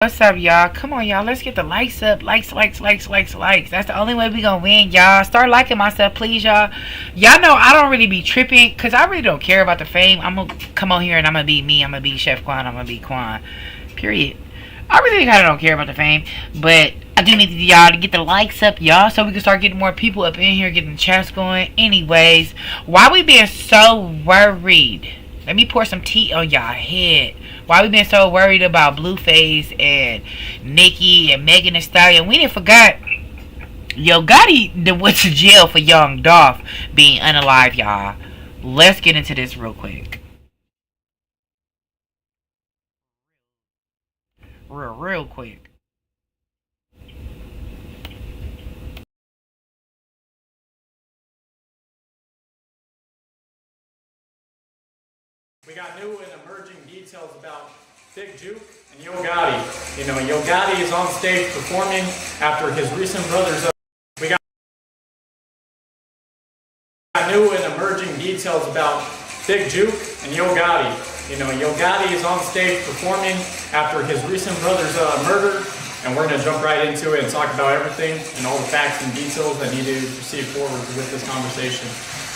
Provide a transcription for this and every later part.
What's up, y'all? Come on, y'all. Let's get the likes up. Likes. That's the only way we gonna win, y'all. Start liking my stuff, please, y'all. Y'all know I don't really be tripping because I really don't care about the fame. I'm gonna come on here and I'm gonna be me. I'm gonna be Chef Quan. I'm gonna be Quan. Period. I really kind of don't care about the fame, but I do need y'all to get the likes up, y'all, so we can start getting more people up in here, getting the chats going. Anyways, why we being so worried? Let me pour some tea on y'all head. Why we been so worried about Blueface and Nicki and Megan Thee Stallion? We didn't forget. Yo, Gotti went to jail for young Dolph being unalive, y'all. Let's get into this real quick. Real quick. We got new and emerging details about Big Juke and Yo Gotti. You know, Yo Gotti is on stage performing after his recent brother's. We got new and emerging details about Big Juke and Yo Gotti. You know, Yo Gotti is on stage performing after his recent brother's murder, and we're going to jump right into it and talk about everything and all the facts and details that need to proceed forward with this conversation.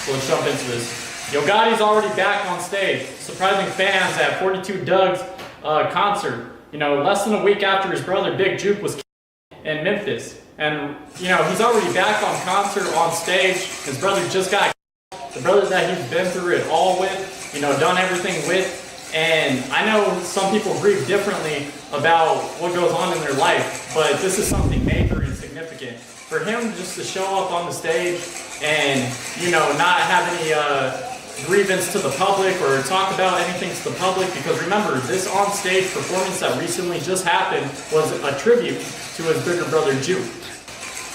So let's jump into this. Yo Gotti's already back on stage, surprising fans at 42 Doug's concert. You know, less than a week after his brother Big Juke was killed in Memphis. And, you know, he's already back on concert, on stage. His brother just got killed. The brother that he's been through it all with, you know, done everything with. And I know some people grieve differently about what goes on in their life, but this is something major and significant. For him just to show up on the stage and, you know, not have any grievance to the public or talk about anything to the public, because remember, this on-stage performance that recently just happened was a tribute to his bigger brother Juke.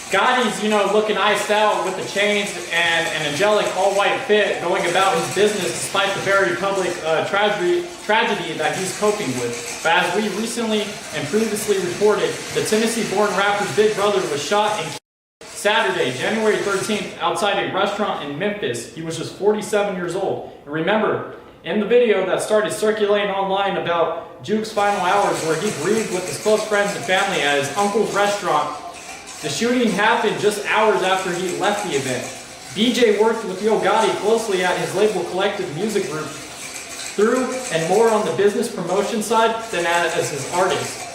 Gotti's, you know, looking iced out with the chains and an angelic all-white fit, going about his business despite the very public tragedy that he's coping with. But as we recently and previously reported, the Tennessee-born rapper's big brother was shot and Saturday, January 13th, outside a restaurant in Memphis. He was just 47 years old. And remember, in the video that started circulating online about Juke's final hours, where he grieved with his close friends and family at his uncle's restaurant, the shooting happened just hours after he left the event. BJ worked with Yo Gotti closely at his label Collective Music Group, through and more on the business promotion side than as his artist.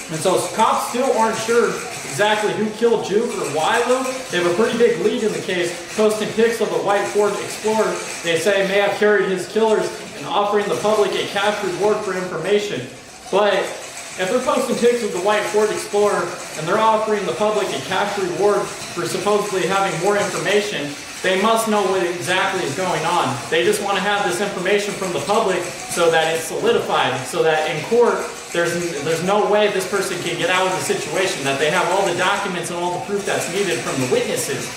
And so cops still aren't sure exactly who killed Juke or why, though. They have a pretty big lead in the case, posting pics of a white Ford Explorer they say may have carried his killers and offering the public a cash reward for information. But if they're posting pics of the white Ford Explorer and they're offering the public a cash reward for supposedly having more information, they must know what exactly is going on. They just want to have this information from the public so that it's solidified, so that in court, there's no way this person can get out of the situation, that they have all the documents and all the proof that's needed from the witnesses.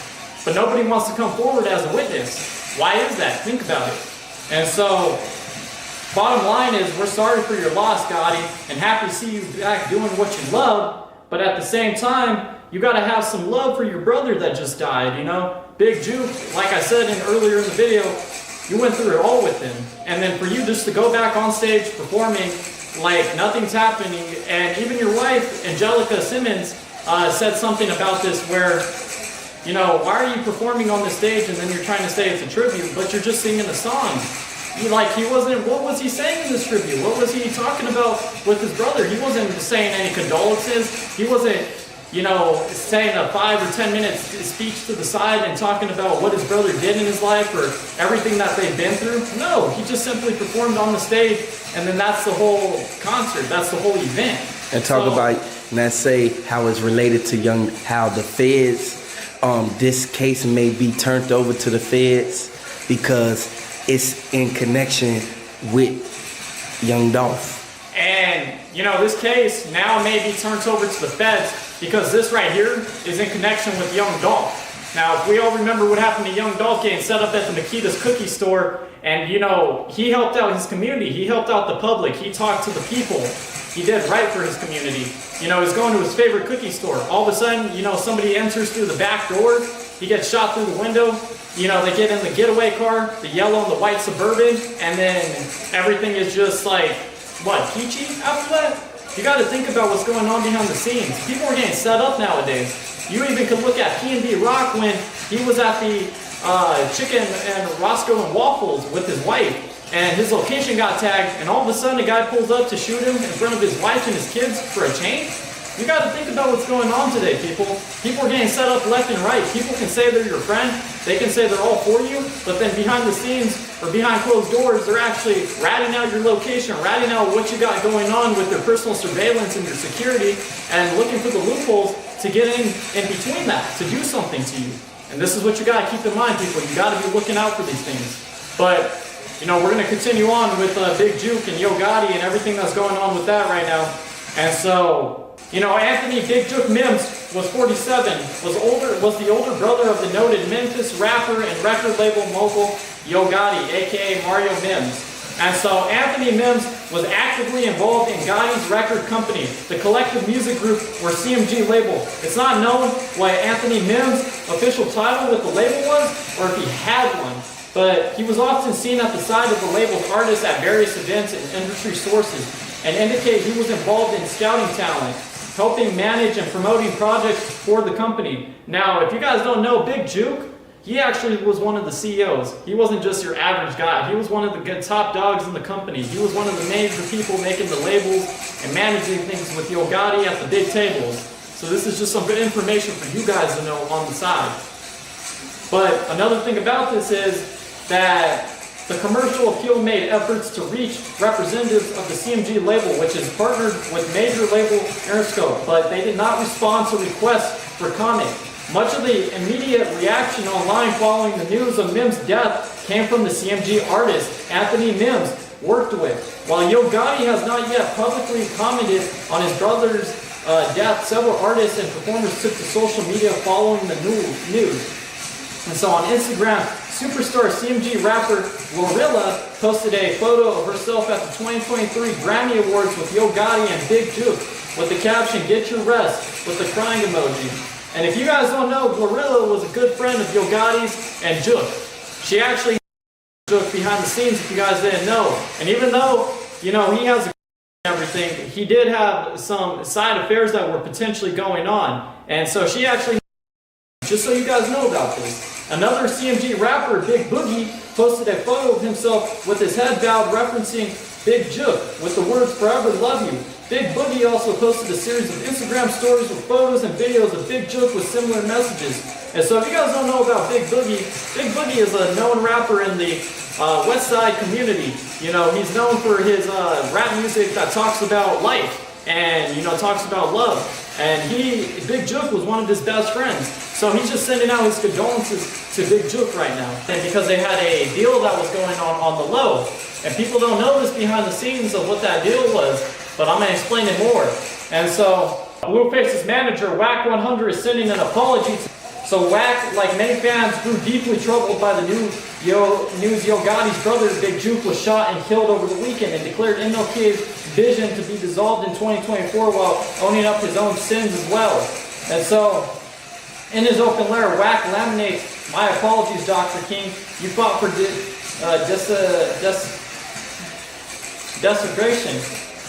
But nobody wants to come forward as a witness. Why is that? Think about it. And so, bottom line is, we're sorry for your loss, Gotti, and happy to see you back doing what you love, but at the same time, you gotta have some love for your brother that just died, you know? Big Juke, like I said earlier in the video, you went through it all with him. And then for you just to go back on stage performing like nothing's happening, and even your wife, Angelica Simmons, said something about this where, you know, why are you performing on the stage and then you're trying to say it's a tribute, but you're just singing a song? What was he saying in this tribute? What was he talking about with his brother? He wasn't saying any condolences. He wasn't, you know, saying a 5 or 10 minute speech to the side and talking about what his brother did in his life or everything that they've been through. No, he just simply performed on the stage, and then that's the whole concert. That's the whole event. And talk about, and I say how it's related to how the feds, this case may be turned over to the feds because it's in connection with young Dolph. And, you know, this case now may be turned over to the feds because this right here is in connection with young Dolph. Now, if we all remember what happened to young Dolph getting set up at the Makita's cookie store, and, you know, he helped out his community. He helped out the public. He talked to the people. He did right for his community. You know, he's going to his favorite cookie store. All of a sudden, you know, somebody enters through the back door. He gets shot through the window. You know, they get in the getaway car, the yellow and the white Suburban, and then everything is just like, what, peachy after that? You got to think about what's going on behind the scenes. People are getting set up nowadays. You even could look at P&D Rock when he was at the Chicken and Roscoe and Waffles with his wife, and his location got tagged, and all of a sudden a guy pulls up to shoot him in front of his wife and his kids for a chain. You got to think about what's going on today, people. People are getting set up left and right. People can say they're your friend, they can say they're all for you, but then behind the scenes or behind closed doors, they're actually ratting out your location, ratting out what you got going on with their personal surveillance and your security, and looking for the loopholes to get in between that, to do something to you. And this is what you got to keep in mind, people. You got to be looking out for these things. But, you know, we're going to continue on with Big Juke and Yo Gotti and everything that's going on with that right now. And so, you know, Anthony Big Juke Mims was 47, was the older brother of the noted Memphis rapper and record label mogul Yo Gotti, aka Mario Mims. And so Anthony Mims was actively involved in Gotti's record company, the Collective Music Group or CMG label. It's not known what Anthony Mims' official title with the label was, or if he had one, but he was often seen at the side of the label's artists at various events and industry sources, and indicate he was involved in scouting talent, helping manage and promoting projects for the company. Now, if you guys don't know, Big Juke, he actually was one of the CEOs. He wasn't just your average guy. He was one of the good top dogs in the company. He was one of the major people making the labels and managing things with Yo Gotti at the big tables. So this is just some good information for you guys to know on the side. But another thing about this is that the commercial appeal made efforts to reach representatives of the CMG label, which is partnered with major label Interscope, but they did not respond to requests for comment. Much of the immediate reaction online following the news of Mims' death came from the CMG artist Anthony Mims worked with. While Yo Gotti has not yet publicly commented on his brother's death, several artists and performers took to social media following the news. And so on Instagram, superstar CMG rapper Glorilla posted a photo of herself at the 2023 Grammy Awards with Yo Gotti and Big Juke with the caption, "Get your rest," with the crying emoji. And if you guys don't know, Glorilla was a good friend of Yo Gotti's and Juke. She actually Juke behind the scenes, if you guys didn't know. And even though, you know, he has everything, he did have some side affairs that were potentially going on. And so she actually, just so you guys know about this. Another CMG rapper, Big Boogie, posted a photo of himself with his head bowed referencing Big Juke with the words "Forever Love You." Big Boogie also posted a series of Instagram stories with photos and videos of Big Juke with similar messages. And so if you guys don't know about Big Boogie is a known rapper in the West Side community. You know, he's known for his rap music that talks about life and, you know, talks about love. And Big Juke was one of his best friends. So he's just sending out his condolences to Big Juke right now. And because they had a deal that was going on the low. And people don't know this behind the scenes of what that deal was, but I'm going to explain it more. And so Blueface's manager, Whack 100, is sending an apology. So Whack, like many fans, grew deeply troubled by the news Yo Gotti's brother, Big Juke, was shot and killed over the weekend and declared MLK's vision to be dissolved in 2024 while owning up his own sins as well. And so, in his open letter, Whack laminates, "My apologies, Dr. King. You fought for desecration,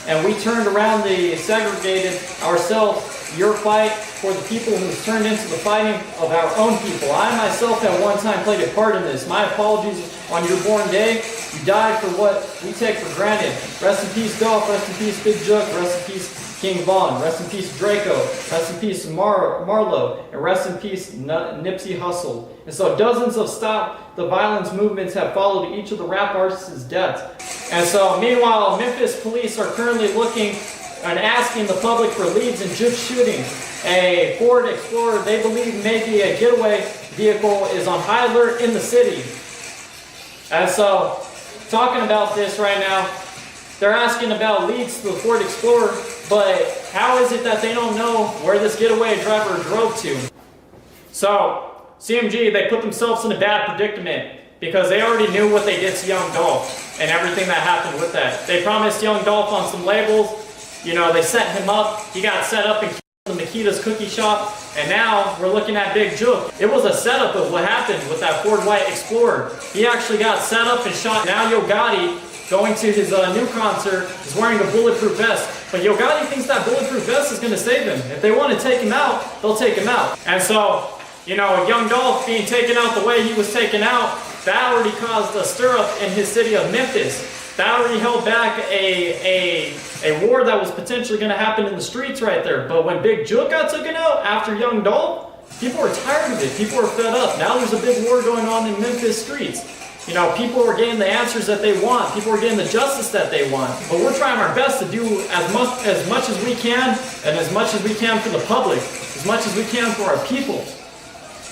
and we turned around the segregated ourselves. Your fight for the people who's turned into the fighting of our own people. I myself at one time played a part in this. My apologies on your born day. You died for what we take for granted. Rest in peace, Dolph. Rest in peace, Big Juke. Rest in peace, King Von. Rest in peace, Draco. Rest in peace, Marlo. And rest in peace, Nipsey Hussle." And so dozens of Stop the Violence movements have followed each of the rap artists' deaths. And so meanwhile, Memphis police are currently looking and asking the public for leads in Juke's shooting. A Ford Explorer they believe may be a getaway vehicle is on high alert in the city. And so, talking about this right now, they're asking about leads to the Ford Explorer, but how is it that they don't know where this getaway driver drove to? So, CMG, they put themselves in a bad predicament because they already knew what they did to Young Dolph and everything that happened with that. They promised Young Dolph on some labels. You know, they set him up. He got set up in the Makita's cookie shop. And now we're looking at Big Juke. It was a setup of what happened with that Ford White Explorer. He actually got set up and shot. Now Yo Gotti going to his new concert is wearing a bulletproof vest. But Yo Gotti thinks that bulletproof vest is going to save him. If they want to take him out, they'll take him out. And so, you know, young Dolph being taken out the way he was taken out, that already caused a stir up in his city of Memphis. That already held back a war that was potentially going to happen in the streets right there. But when Big Jook got taken out after young Dolph, people were tired of it. People were fed up. Now there's a big war going on in Memphis streets. You know, people are getting the answers that they want. People are getting the justice that they want. But we're trying our best to do as much as we can, and as much as we can for the public, as much as we can for our people.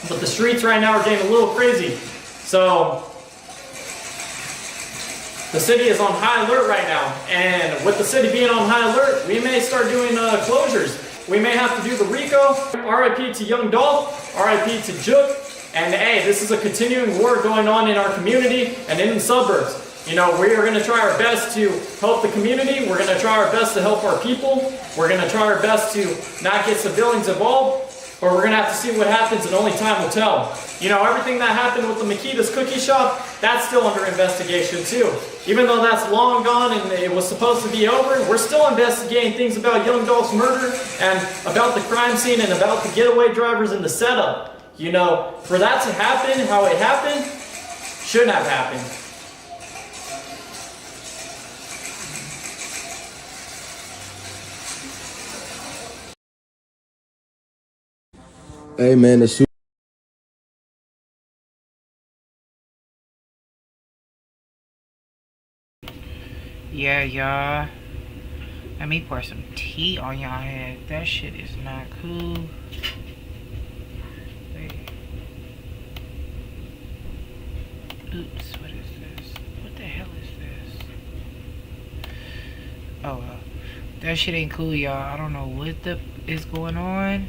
But the streets right now are getting a little crazy. So the city is on high alert right now. And with the city being on high alert, we may start doing closures. We may have to do the RICO, RIP to young Dolph, RIP to Jook. And hey, this is a continuing war going on in our community and in the suburbs. You know, we are going to try our best to help the community. We're going to try our best to help our people. We're going to try our best to not get civilians involved. But we're going to have to see what happens, and only time will tell. You know, everything that happened with the Makita's cookie shop, that's still under investigation too. Even though that's long gone and it was supposed to be over, we're still investigating things about young Dolph's murder and about the crime scene and about the getaway drivers and the setup. You know, for that to happen, how it happened, shouldn't have happened. Hey man, the Yeah, y'all. Let me pour some tea on y'all head. That shit is not cool. Wait. Oops, what is this? What the hell is this? Oh, that shit ain't cool, y'all. I don't know what is going on.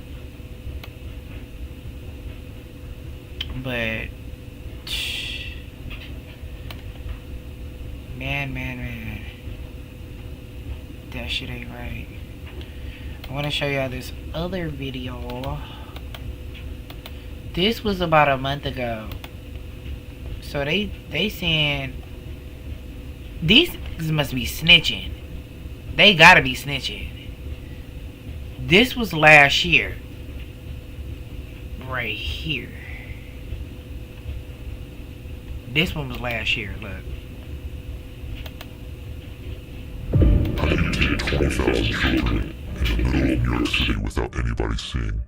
But man, that shit ain't right. I want to show y'all this other video. This was about a month ago. So they saying these must be snitching. They gotta be snitching. This was last year. Right here. This one was last year, look. How do you take 20,000 children in the middle of New York City without anybody seeing?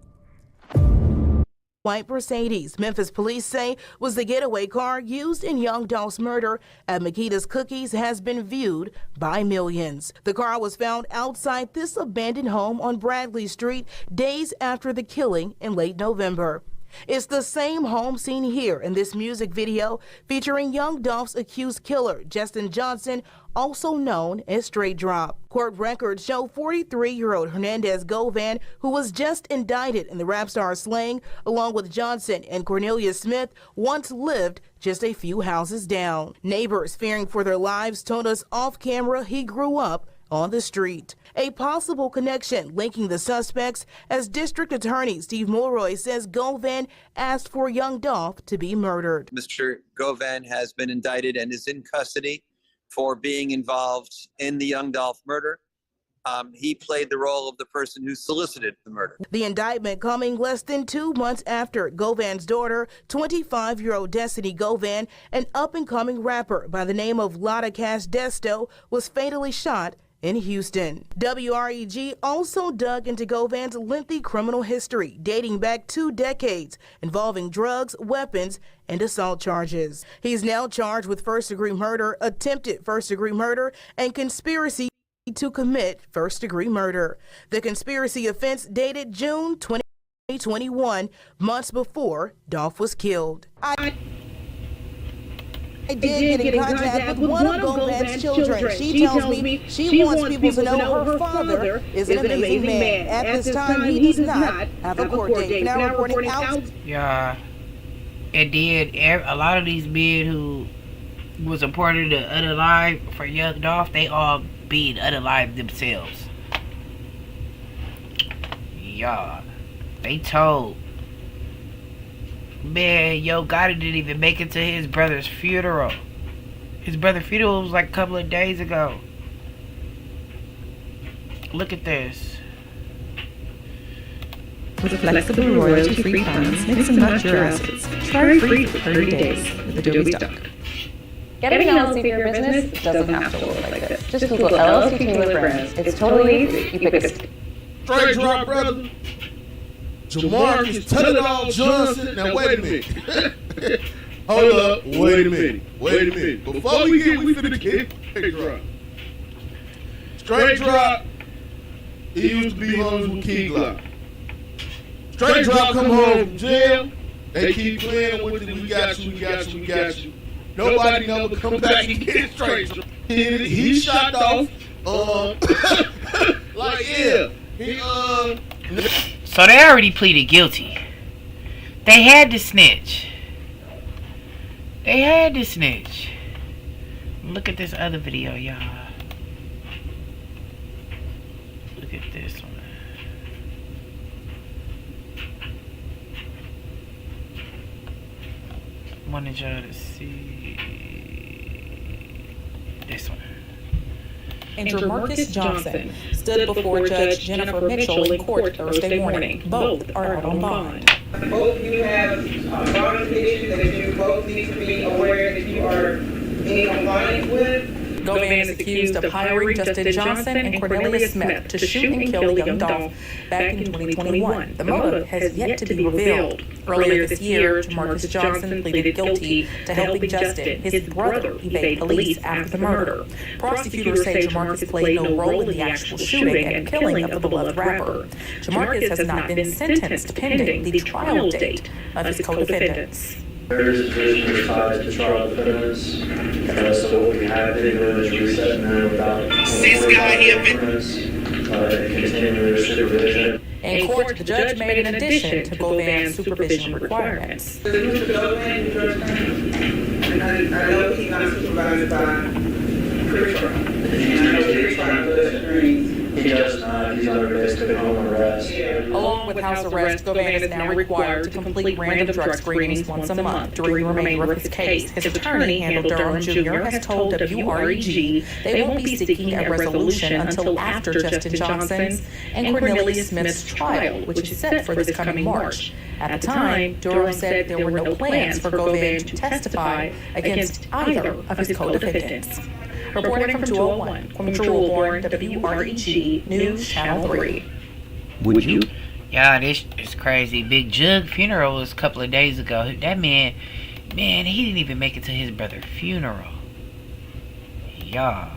White Mercedes, Memphis police say, was the getaway car used in young Dolph's murder at Makita's Cookies has been viewed by millions. The car was found outside this abandoned home on Bradley Street days after the killing in late November. It's the same home seen here in this music video featuring young Dolph's accused killer, Justin Johnson, also known as Straight Drop. Court records show 43-year-old Hernandez Govan, who was just indicted in the rap star slaying, along with Johnson and Cornelius Smith, once lived just a few houses down. Neighbors fearing for their lives told us off camera he grew up on the street. A possible connection linking the suspects, as District Attorney Steve Mulroy says Govan asked for young Dolph to be murdered. Mr. Govan has been indicted and is in custody for being involved in the young Dolph murder. He played the role of the person who solicited the murder. The indictment coming less than 2 months after Govan's daughter, 25-year-old Destiny Govan, an up-and-coming rapper by the name of Lotta Cash Desto, was fatally shot in Houston. WREG also dug into Govan's lengthy criminal history dating back 2 decades, involving drugs, weapons, and assault charges. He's now charged with first-degree murder, attempted first-degree murder, and conspiracy to commit first-degree murder. The conspiracy offense dated June 2021, months before Dolph was killed. I did get in contact with one of Govan's children. She tells me she wants people to know her father is an amazing man. At this time, he does not have a court date. Now reporting out. Yeah, it did. A lot of these men who was reported to Unalive for young Dolph, they all being Unalive themselves. Yeah, they told. Man, Yo Gotti didn't even make it to his brother's funeral. His brother's funeral was like a couple of days ago. Look at this. With flexible royalty-free plans, mix and match your assets. Try free for 30 days with Adobe Stock. Getting an LLC for your business doesn't have to look like this. Just Google LLC Taylor Brands. It's totally easy. You pick a straight drop, brother. Jamarcus Tell-It-All Johnson. Now wait a minute. Hold up. Wait a minute. Before we finna get straight drop. Straight drop. He used to be homies with Key Glock. Straight drop come home from jail. They keep playing with it. We got you. Nobody never come back and get it straight. He shot off. So they already pleaded guilty. They had to snitch. Look at this other video, y'all. Look at this one. Wanted y'all to see this one. And Jamarcus Johnson stood before Judge Jennifer Mitchell in court Thursday morning. Both are out on bond. Both you have bond conditions that you both need to be aware that you are in compliance with. Govan is accused of hiring Justin Johnson and Cornelia Smith to shoot and kill young Dolph back in 2021. The motive has yet to be revealed. Earlier this year, Jamarcus Johnson pleaded guilty to helping Justin, his brother, evade police after the murder. Prosecutors say Jamarcus played no role in the actual shooting and killing of the beloved rapper. Jamarcus has not been sentenced pending the trial date of his co-defendants. Various positions tied to trial defendants. So what we have been doing is resetting them without continuing their supervision. In court, the judge made an addition to Govan's supervision requirements. Mr. Govan, your attorney, I know he's not supervised by pre-trial. And I know pre-trial does attorneys. He does not. He's under basically home arrest. Along with house arrest, Govan is now required to complete random drug screenings once a month during the remainder of his case. His attorney, Handel Durham Jr., has told WREG they won't be seeking a resolution until after Justin Johnson's and Cornelia Smith's trial, which is set for this coming March. At the time, Durham said there were no plans for Govan to testify against either of his co-defendants. Reporting from 201, Kwame Jewelborn, WREG News Channel 3. Would you? Yeah, this is crazy. Big Jug funeral was a couple of days ago. That man, he didn't even make it to his brother's funeral. Yeah.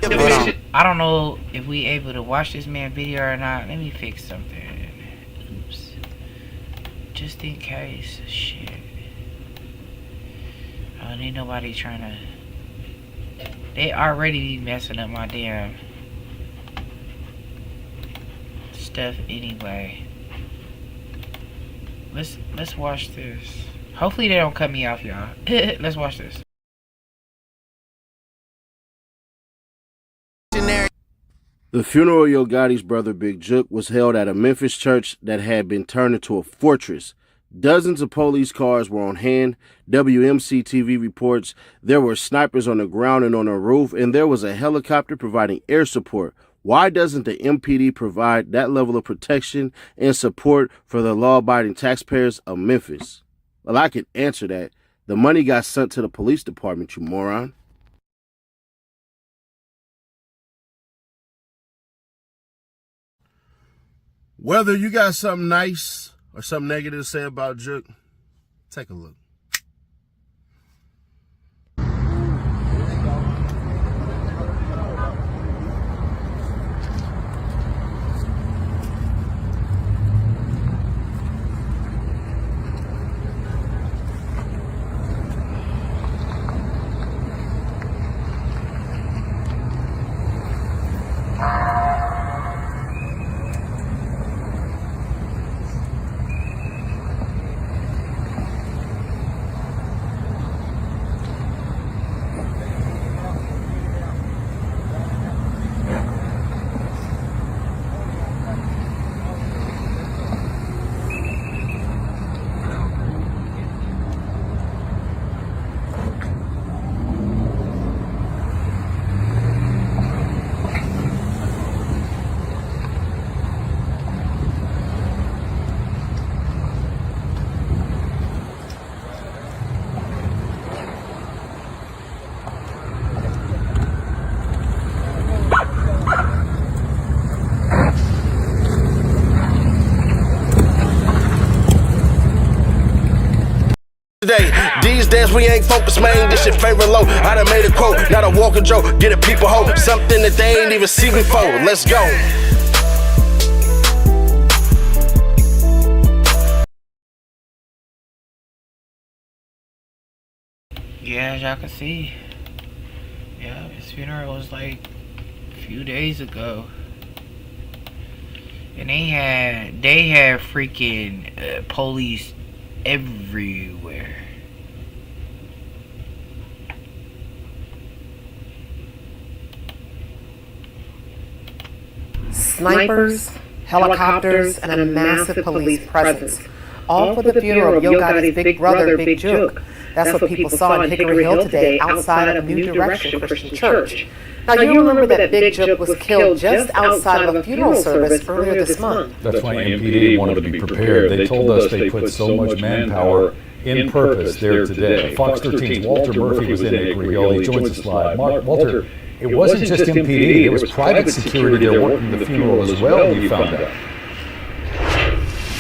I don't know if we able to watch this man video or not. Let me fix something. Oops. Just in case. Shit. I don't need nobody trying to... They already messing up my damn stuff anyway. Let's watch this. Hopefully they don't cut me off, y'all. Let's watch this. The funeral of Yo Gotti's brother Big Jook was held at a Memphis church that had been turned into a fortress. Dozens of police cars were on hand. WMC TV reports there were snipers on the ground and on the roof, and there was a helicopter providing air support. Why doesn't the MPD provide that level of protection and support for the law-abiding taxpayers of Memphis? Well, I can answer that. The money got sent to the police department, you moron. Whether you got something nice or something negative to say about Jook, take a look. these days we ain't focused, man. This shit favorite low. I done made a quote, not a walking joke. Get a people hope, something that they ain't even see before. Let's go. Yeah, as y'all can see. Yeah, his funeral was like a few days ago. And they had freaking police everywhere. Snipers, helicopters, and a massive police presence. All for the funeral of Yo Gotti's big brother, Big Juke. That's what people saw in Hickory Hill today outside of New Direction Christian Church. Now, you remember that Big Juke was killed just outside of a funeral service earlier this month. That's why MPD wanted to be prepared. They told us they put so much manpower in purpose there today. Fox 13's Walter Murphy was in Hickory Hill. He joins us live. Walter, it wasn't just MPD. It was private security there working the funeral as well, you found out.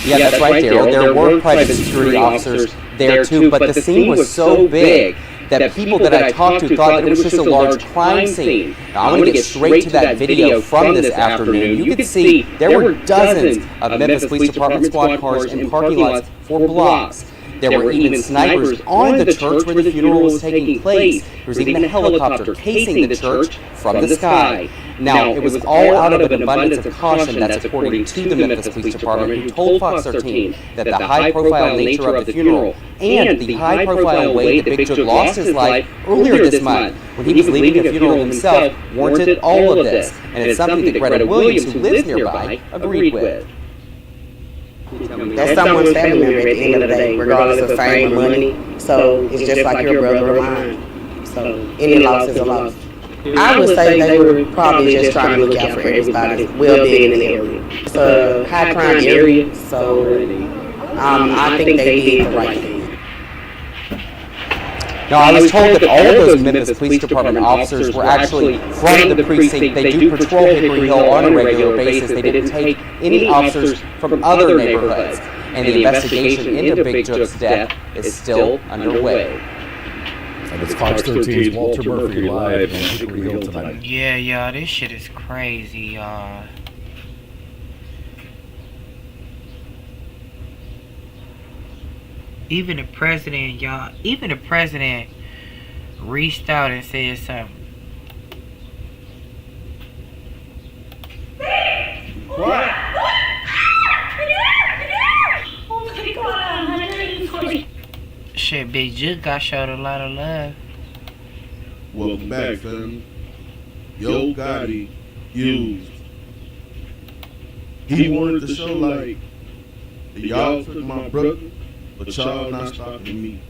Yeah, that's right, Daryl. There were private security officers there too, but the scene was so big that people that I talked to thought that it was just a large crime scene. Now, I want to get straight to that video from this afternoon. You could see there were dozens of Memphis Police Department squad cars in parking lots for blocks. There were even snipers on the church where the funeral was taking place. There was even a helicopter casing the church from the sky. Now, it was all out of an abundance of caution, that's according to the Memphis Police Department, who told Fox 13 that the high-profile nature of the funeral and the high-profile way that Big Juke lost his life earlier this month when he was leaving the funeral himself warranted all of this. And it's something that Greta Williams, who lives nearby, agreed with. That's someone's family member at the end of the day, regardless of fame or money. So it's just like your brother or mine. So any loss is a loss. I would say they were probably just trying to look out for everybody's well-being in the area. It's a high crime area, so I think they did the right thing. Now, I was told that all of those Memphis Police Department officers were actually from the precinct. They do patrol Hickory Hill on a regular basis. They didn't take any officers from other neighborhoods. And the investigation into Big Juke's death is still underway. And it's Fox 13's Walter Murphy live in Hickory Hill tonight. Yeah, y'all, this shit is crazy, y'all. Even the president, y'all, even the president reached out and said something. What? Shit, Big Juke got showed a lot of love. Welcome back, fam. Yo Gotti used. He wanted to show like, y'all took my brother, but y'all not stopping me.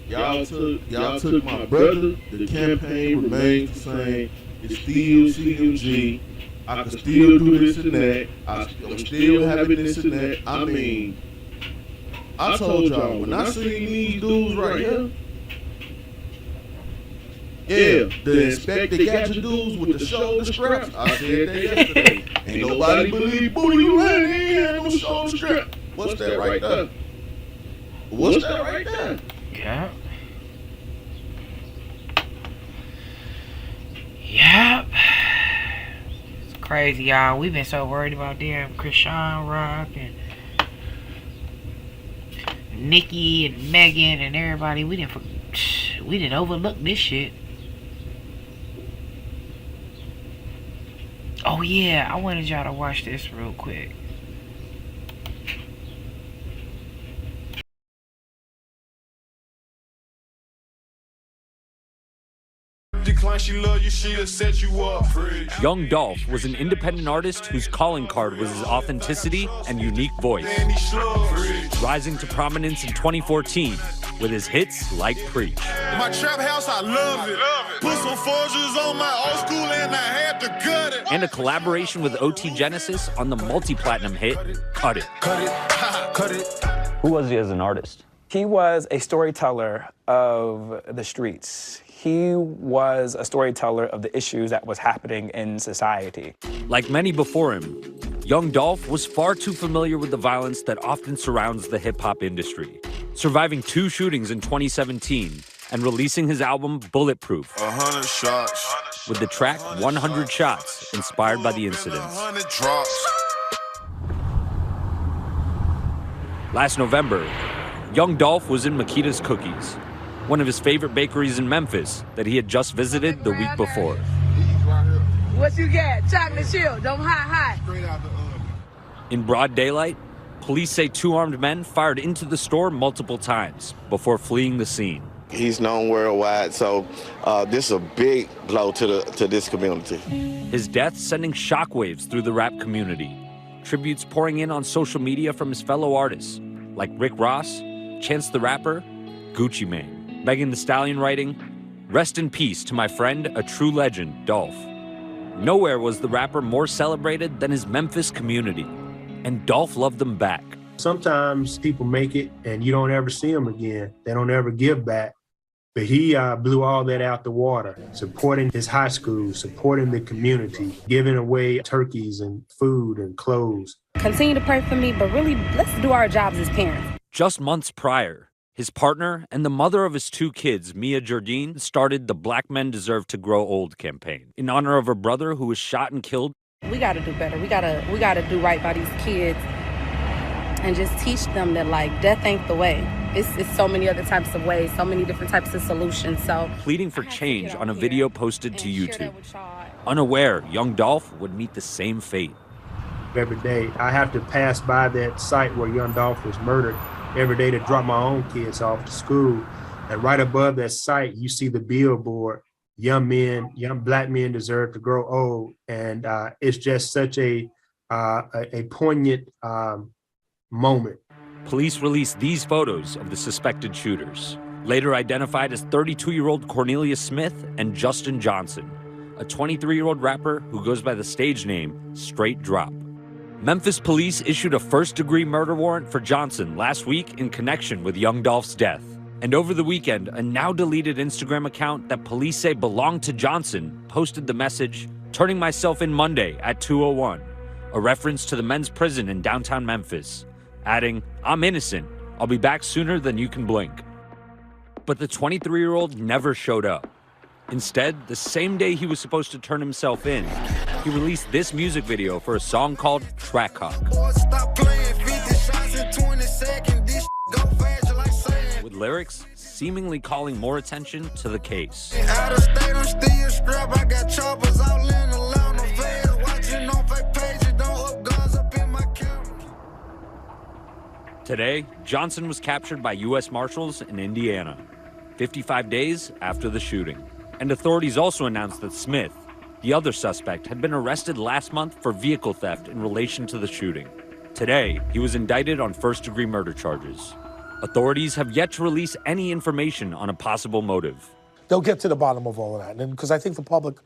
Y'all took my brother. The campaign remains the same. It's still CMG. I can still do this and that. I'm still having this and that. I mean, I told y'all when I seen these dudes right here, yeah, the Inspector Gadget dudes with the shoulder straps. I said that yesterday. Ain't nobody believe Booty you ain't had no shoulder strap. What's that right there? What's that right there? Yeah. Yep. It's crazy, y'all. We've been so worried about damn Krishan Rock and Nikki and Megan and everybody. We didn't overlook this shit. Oh yeah, I wanted y'all to watch this real quick. She love you, she'll set you up. Young Dolph was an independent artist whose calling card was his authenticity and unique voice, rising to prominence in 2014 with his hits like Preach. My trap house, I love it. Put some forges on my old school and I had to cut it. And a collaboration with OT Genesis on the multi-platinum hit, Cut It. Cut it, cut it. Who was he as an artist? He was a storyteller of the streets. He was a storyteller of the issues that was happening in society. Like many before him, Young Dolph was far too familiar with the violence that often surrounds the hip-hop industry. surviving 2 shootings in 2017 and releasing his album Bulletproof 100 shots. with the track 100 Shots inspired by the incidents. 100 drops. Last November, young Dolph was in Makita's Cookies, one of his favorite bakeries in Memphis that he had just visited the week before. What you get? Chocolate chip, don't hot. In broad daylight, police say 2 armed men fired into the store multiple times before fleeing the scene. He's known worldwide, so this is a big blow to this community. His death sending shockwaves through the rap community. Tributes pouring in on social media from his fellow artists, like Rick Ross, Chance the Rapper, Gucci Mane. Megan Thee Stallion writing, "Rest in peace to my friend, a true legend, Dolph." Nowhere was the rapper more celebrated than his Memphis community, and Dolph loved them back. Sometimes people make it and you don't ever see them again. They don't ever give back. But he blew all that out the water, supporting his high school, supporting the community, giving away turkeys and food and clothes. Continue to pray for me, but really, let's do our jobs as parents. Just months prior, his partner and the mother of his 2 kids, Mia Jardine, started the Black Men Deserve to Grow Old campaign in honor of her brother who was shot and killed. We got to do better. We gotta do right by these kids and just teach them that, like, death ain't the way. It's so many other types of ways, so many different types of solutions. So, pleading for change on a video posted to YouTube. Unaware, young Dolph would meet the same fate. Every day, I have to pass by that site where young Dolph was murdered every day to drop my own kids off to school. And right above that site, you see the billboard, young Black men deserve to grow old. And it's just such a poignant moment. Police released these photos of the suspected shooters, later identified as 32-year-old Cornelius Smith and Justin Johnson, a 23-year-old rapper who goes by the stage name Straight Drop. Memphis police issued a first-degree murder warrant for Johnson last week in connection with young Dolph's death. And over the weekend, a now-deleted Instagram account that police say belonged to Johnson posted the message, "Turning myself in Monday at 2:01, a reference to the men's prison in downtown Memphis, adding, "I'm innocent. I'll be back sooner than you can blink." But the 23-year-old never showed up. Instead, the same day he was supposed to turn himself in, he released this music video for a song called Track Hawk, with lyrics seemingly calling more attention to the case. Today, Johnson was captured by U.S. Marshals in Indiana, 55 days after the shooting. And authorities also announced that Smith, the other suspect, had been arrested last month for vehicle theft in relation to the shooting. Today, he was indicted on first-degree murder charges. Authorities have yet to release any information on a possible motive. They'll get to the bottom of all of that, and because I think the public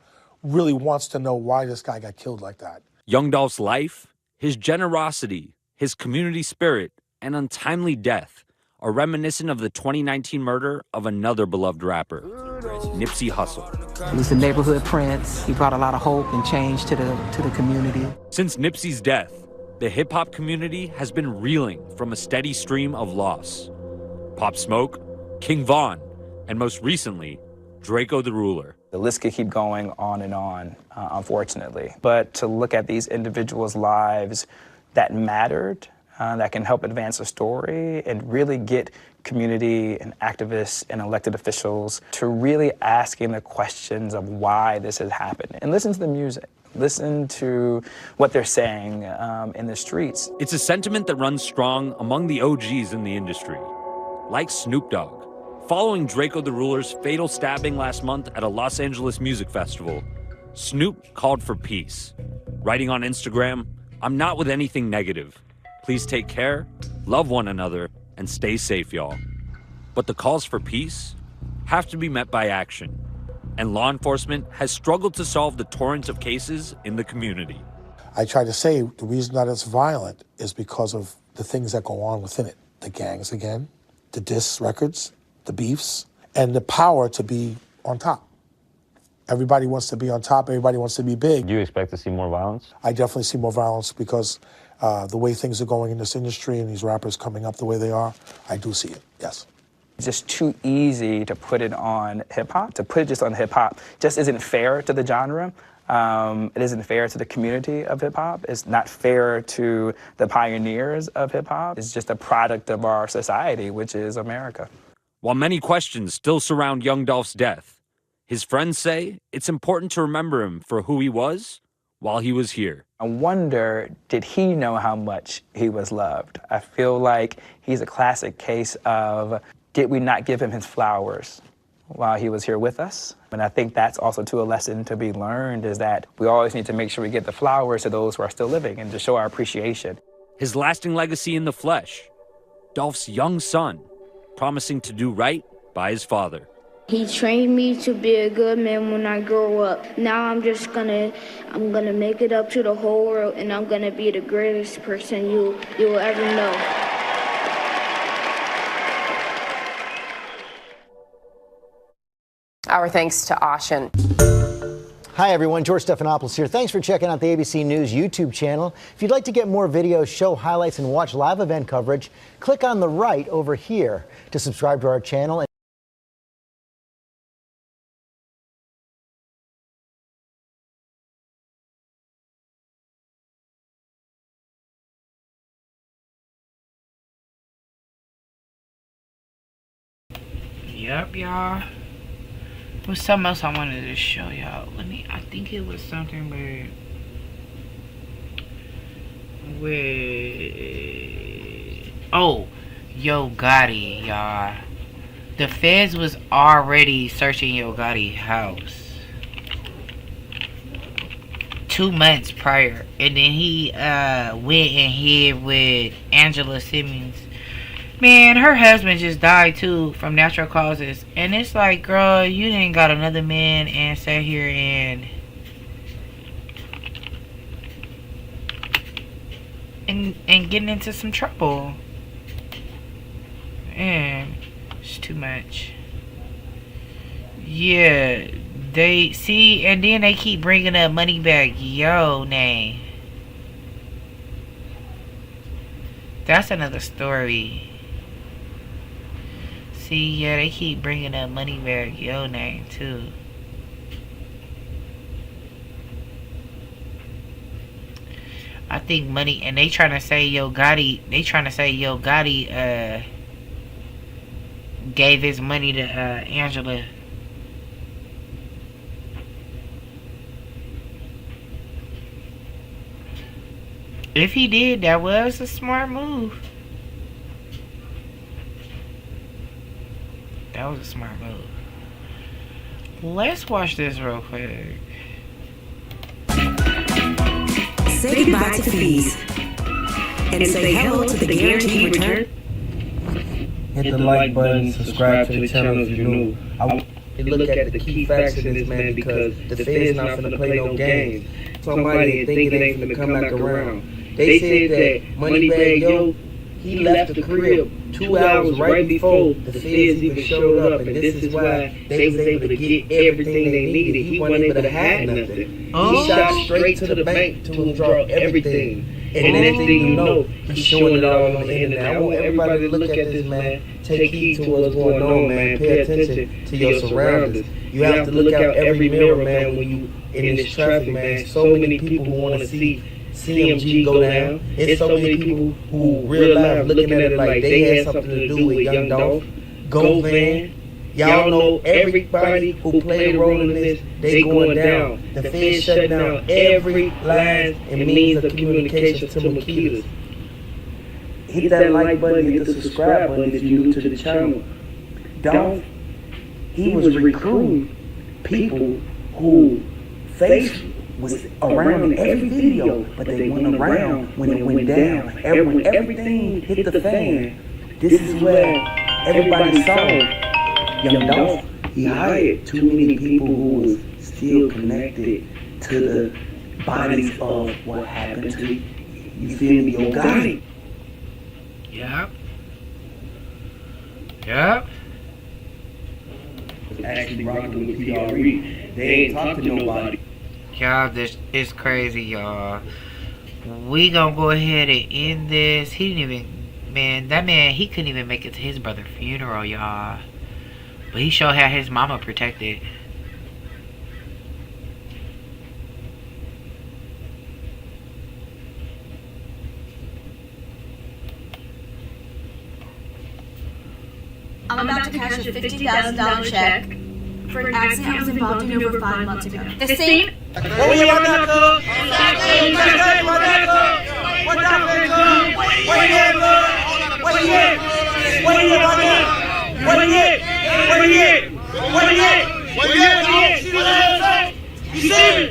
really wants to know why this guy got killed like that. Young Dolph's life, his generosity, his community spirit, and untimely death are reminiscent of the 2019 murder of another beloved rapper, Nipsey Hussle. He was the neighborhood prince. He brought a lot of hope and change to the community. Since Nipsey's death, the hip-hop community has been reeling from a steady stream of loss. Pop Smoke, King Von, and most recently, Draco the Ruler. The list could keep going on and on, unfortunately. But to look at these individuals' lives that mattered, that can help advance a story and really get community and activists and elected officials to really asking the questions of why this has happened. And listen to the music. Listen to what they're saying in the streets. It's a sentiment that runs strong among the OGs in the industry, like Snoop Dogg. Following Draco the Ruler's fatal stabbing last month at a Los Angeles music festival, Snoop called for peace, writing on Instagram, "I'm not with anything negative. Please take care, love one another, and stay safe, y'all." But the calls for peace have to be met by action, and law enforcement has struggled to solve the torrent of cases in the community. I try to say the reason that it's violent is because of the things that go on within it. The gangs again, the diss records, the beefs, and the power to be on top. Everybody wants to be on top, everybody wants to be big. Do you expect to see more violence? I definitely see more violence because The way things are going in this industry and these rappers coming up the way they are, I do see it, yes. It's just too easy to put it on hip-hop. To put it just on hip-hop just isn't fair to the genre. It isn't fair to the community of hip-hop. It's not fair to the pioneers of hip-hop. It's just a product of our society, which is America. While many questions still surround young Dolph's death, his friends say it's important to remember him for who he was while he was here. I wonder, did he know how much he was loved? I feel like he's a classic case of, did we not give him his flowers while he was here with us? And I think that's also too a lesson to be learned, is that we always need to make sure we get the flowers to those who are still living and to show our appreciation. His lasting legacy in the flesh, Dolph's young son, promising to do right by his father. He trained me to be a good man when I grow up. Now I'm gonna make it up to the whole world, and I'm gonna be the greatest person you will ever know. Our thanks to Ashen. Hi everyone, George Stephanopoulos here. Thanks for checking out the ABC News YouTube channel. If you'd like to get more videos, show highlights, and watch live event coverage, click on the right over here to subscribe to our channel. Yep, y'all. There was something else I wanted to show y'all. I think it was something with Yo Gotti, y'all. The feds was already searching Yo Gotti's house 2 months prior, and then he went and hid with Angela Simmons. Man, her husband just died too from natural causes. And it's like, girl, you didn't got another man and sat here and getting into some trouble. Man, it's too much. Yeah, they see, and then they keep bringing up Moneybagg Yo name. That's another story. See, yeah, they keep bringing up Moneybagg Yo name too. I think money, and they trying to say Yo Gotti. They trying to say Yo Gotti gave his money to Angela. If he did, that was a smart move. That was a smart move. Let's watch this real quick. Say goodbye to fees and say hello to the guaranteed return. Hit the like button, subscribe to the channel if you're new. I look at the key facts of this, man, because the Fed's not finna play no games. Somebody think it ain't finna come back around. They said that Moneybagg Yo, he left the crib 2 hours right before the Feds even showed up, and this is why they was able to get everything they needed. He wasn't able to hide nothing. He shot straight to the bank to withdraw everything. And the next thing you know, he's showing it all on the internet. I want everybody to look at this, man. Take heed to what's going on, man. Pay attention to your surroundings. You have to look out every mirror, man, when you in this traffic, man. So many people who want to see CMG go down. It's so many people who real life looking at it like they had something to do with young Dolph. Go Van. Y'all know everybody who played a role in this, they going down. The Feds shutting down every line and means of communication to Makitas. Hit that like button, hit the subscribe button if you're new to the channel. Dolph, he was recruiting people who face was around in every video, but they went around when it went down. When everything hit the fan, this is where everybody saw young Dolph. He hired too many people who was still connected to the bodies of what happened to, you feel me, Yo Gotti. Yep. Yep. Actually rocking with PRE. They ain't talking to nobody. Y'all, this is crazy, y'all. we gonna go ahead and end this. He didn't even, man, he couldn't even make it to his brother's funeral, y'all. But he sure had his mama protected. I'm about to cash a $50,000 check for an accident I was involved in over 5 months ago. The same. What were you on that, cuz?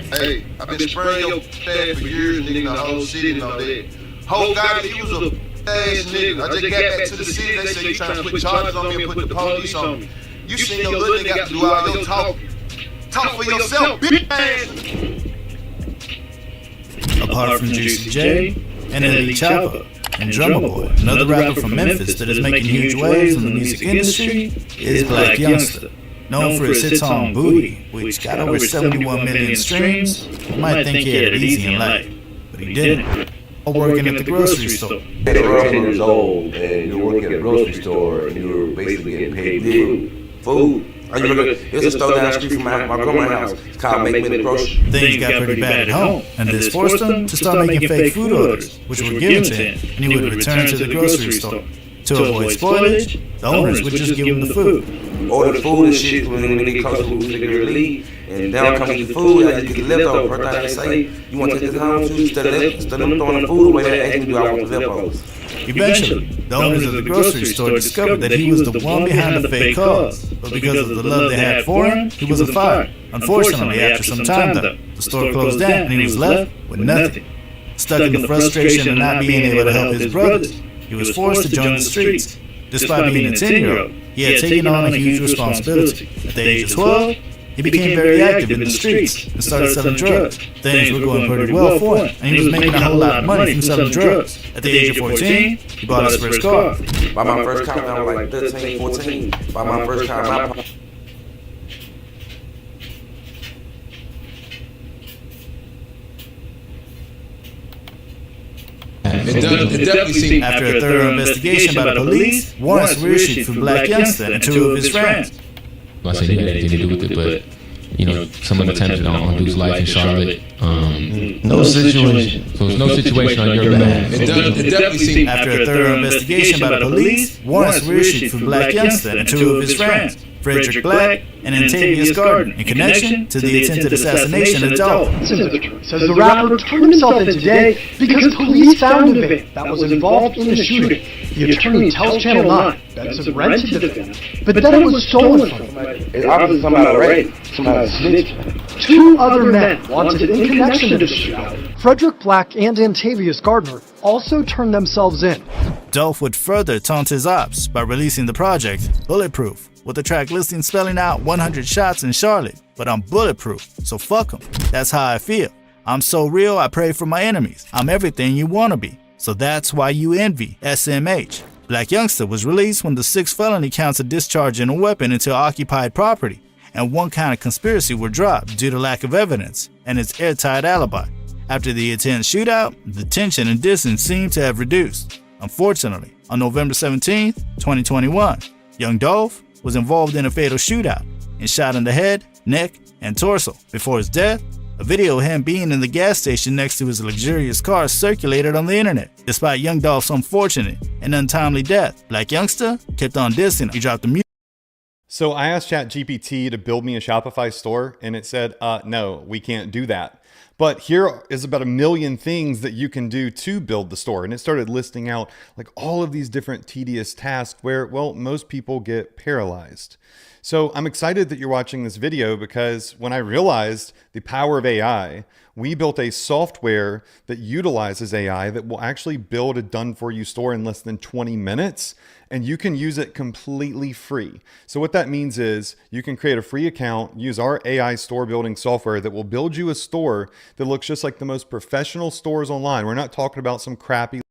Hey, I've been spraying your staff for years, nigga, the whole city and all that. Whole Gotti, he was a ass nigga. I just got back to the city, they say you trying to put charges on me and put the police on me. You seen your little nigga got to do all your talking. Talk for yourself, bitch ass. Apart from Juicy J and Elite Chopper and Drummer Boy, another rapper from Memphis that is making huge waves in the music industry is Black Youngster. Known for his hit song Booty, which got over 71 million streams. You might think he had it easy in life, but he didn't. Working at the grocery store. You're 10 years old and you're working at a grocery store and you're basically getting paid food. There's a store down the street from my grandma's house. It's called Make Me the Grocery. Things got pretty bad at home, and this forced him to start making fake food orders, which were given to him, and he would return to the grocery store. To avoid spoilage, the owners would just give him the food. Order the food and shit when they close to leave, and they don't come to the food, I just get the leftovers. First time they say, you want to take this home too? Instead of them throwing the food away, they ask me, do I want the leftovers? Eventually, the owners of the grocery store discovered that he was the one behind the fake calls, but because of the love they had for him, he wasn't fired. Unfortunately, after some time though, the store closed down and he was left with nothing. Stuck in the frustration of not being able to help his brothers, he was forced to join the streets. Despite being a 10-year-old, he had taken on a huge responsibility. At the age of 12, he became very active in the streets and started selling drugs. Things were going pretty well for him, and he was making a whole lot of money from selling drugs. At the age of 14, he bought his first car. By my first car, I was like 13, 14. By my first car, After a thorough investigation by the police, warrants were issued for Black Youngster and 2 of his friends. I said he had anything to do with it, but you know, someone attempted on Duke's life in Charlotte. No situation. So it's no situation on your behalf. It definitely seemed. After a thorough investigation by the police, warrants were issued for Black Youngster and 2 of his friends, Frederick Black and Antavius Garden, in connection to the attempted assassination of Dolph. Says the rapper turned himself in today because police found a van that was involved in the shooting. The attorney tells Channel 9 that it's rented the van, but then it was stolen from him. It's obviously somebody already. Somebody snitched. 2 other men wanted in connection to the shootout. Frederick Black and Antavius Gardner also turned themselves in. Dolph would further taunt his ops by releasing the project Bulletproof, with a track listing spelling out 100 shots in Charlotte, but I'm bulletproof, so fuck them. That's how I feel. I'm so real, I pray for my enemies. I'm everything you want to be, so that's why you envy SMH. Black Youngster was released when the 6 felony counts of discharging a weapon into occupied property and 1 count of conspiracy were dropped due to lack of evidence and its airtight alibi. After the intense shootout, the tension and distance seemed to have reduced. Unfortunately, on November 17, 2021, young Dolph was involved in a fatal shootout and shot in the head, neck, and torso. Before his death, a video of him being in the gas station next to his luxurious car circulated on the internet. Despite young Dolph's unfortunate and untimely death, Black Youngster kept on dissing. He dropped the music. So I asked ChatGPT to build me a Shopify store, and it said, no, we can't do that. But here is about 1 million things that you can do to build the store. And it started listing out like all of these different tedious tasks where, well, most people get paralyzed. So I'm excited that you're watching this video because when I realized the power of AI, we built a software that utilizes AI that will actually build a done-for-you store in less than 20 minutes, and you can use it completely free. So what that means is you can create a free account, use our AI store building software that will build you a store that looks just like the most professional stores online. We're not talking about some crappy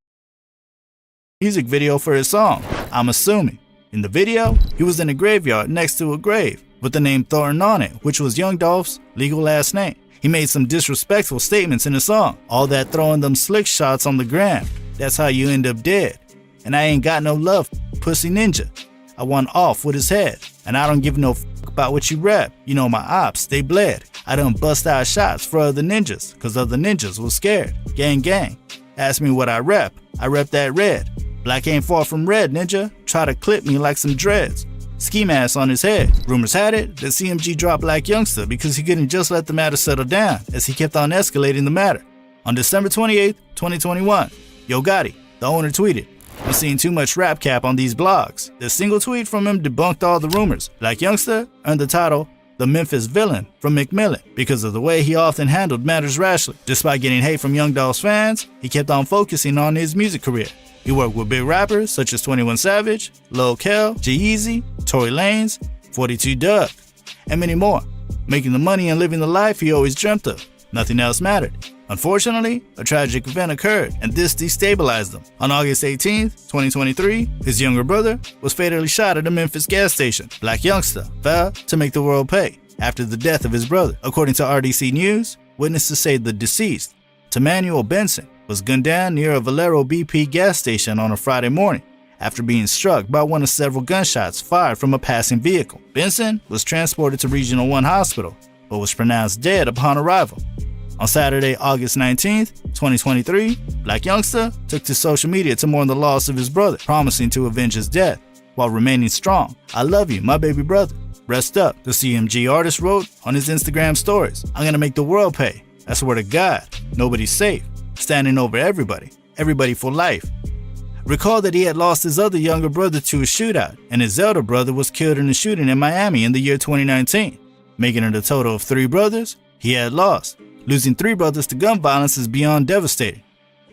music video for his song, I'm Assuming. In the video, he was in a graveyard next to a grave with the name Thornton on it, which was young Dolph's legal last name. He made some disrespectful statements in the song. All that throwing them slick shots on the gram. That's how you end up dead. And I ain't got no love, pussy ninja. I want off with his head. And I don't give no fuck about what you rap. You know my ops, they bled. I done bust out shots for other ninjas, cause other ninjas was scared. Gang gang. Ask me what I rep that red. Black ain't far from red, ninja. Try to clip me like some dreads. Ski mask on his head. Rumors had it that CMG dropped Black Youngster because he couldn't just let the matter settle down, as he kept on escalating the matter. On December 28th, 2021, Yo Gotti, the owner, tweeted, "I'm seeing too much rap cap on these blogs." The single tweet from him debunked all the rumors. Black Youngster earned the title the Memphis Villain from Macmillan because of the way he often handled matters rashly. Despite getting hate from Young Dolph's fans, he kept on focusing on his music career. He worked with big rappers such as 21 Savage, Lil Kel, G-Eazy, Tory Lanez, 42 Dugg, and many more, making the money and living the life he always dreamt of. Nothing else mattered. Unfortunately, a tragic event occurred, and this destabilized him. On August 18, 2023, his younger brother was fatally shot at a Memphis gas station. Black Youngster vowed to make the world pay after the death of his brother. According to RDC News, witnesses say the deceased, Tamanuel Benson, was gunned down near a Valero BP gas station on a Friday morning after being struck by one of several gunshots fired from a passing vehicle. Benson was transported to Regional 1 Hospital, but was pronounced dead upon arrival. On Saturday, August 19th, 2023, Black Youngster took to social media to mourn the loss of his brother, promising to avenge his death while remaining strong. "I love you, my baby brother. Rest up," the CMG artist wrote on his Instagram stories. "I'm gonna make the world pay. I swear to God, nobody's safe. Standing over everybody for life." Recall that he had lost his other younger brother to a shootout, and his elder brother was killed in a shooting in Miami in the year 2019, making it a total of 3 brothers he had lost. Losing 3 brothers to gun violence is beyond devastating.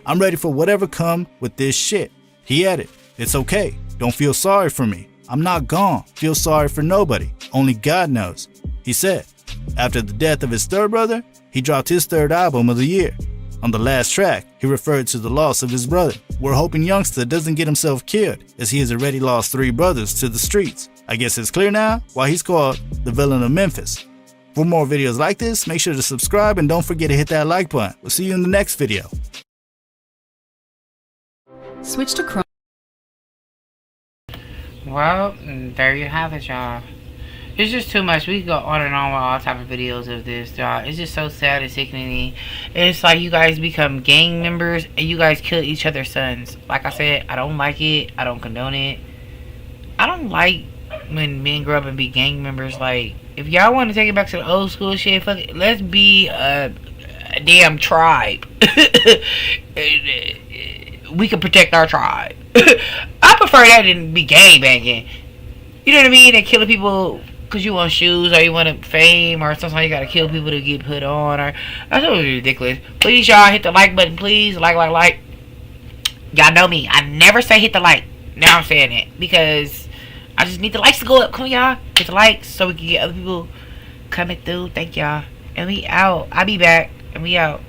"I'm ready for whatever come with this shit." He added, "It's okay. Don't feel sorry for me. I'm not gone. Feel sorry for nobody. Only God knows," he said. After the death of his third brother, he dropped his 3rd album of the year. On the last track, he referred to the loss of his brother. "We're hoping Youngster doesn't get himself killed, as he has already lost 3 brothers to the streets. I guess it's clear now why he's called the Villain of Memphis." For more videos like this, make sure to subscribe and don't forget to hit that like button. We'll see you in the next video. Switch to Chrome. Well, there you have it, y'all. It's just too much. We could go on and on with all type of videos of this, y'all. It's just so sad and sickening. It's like you guys become gang members and you guys kill each other's sons. Like I said, I don't like it. I don't condone it. I don't like when men grow up and be gang members. Like, if y'all want to take it back to the old school shit, fuck it, let's be a damn tribe. We can protect our tribe. I prefer that than be gang banging. You know what I mean? And killing people because you want shoes or you want fame, or sometimes you gotta kill people to get put on. Or that's totally ridiculous. Please, y'all, hit the like button, please. Like. Y'all know me. I never say hit the like. Now I'm saying it because I just need the likes to go up. Come on, y'all. Hit the likes so we can get other people coming through. Thank y'all. And we out. I'll be back. And we out.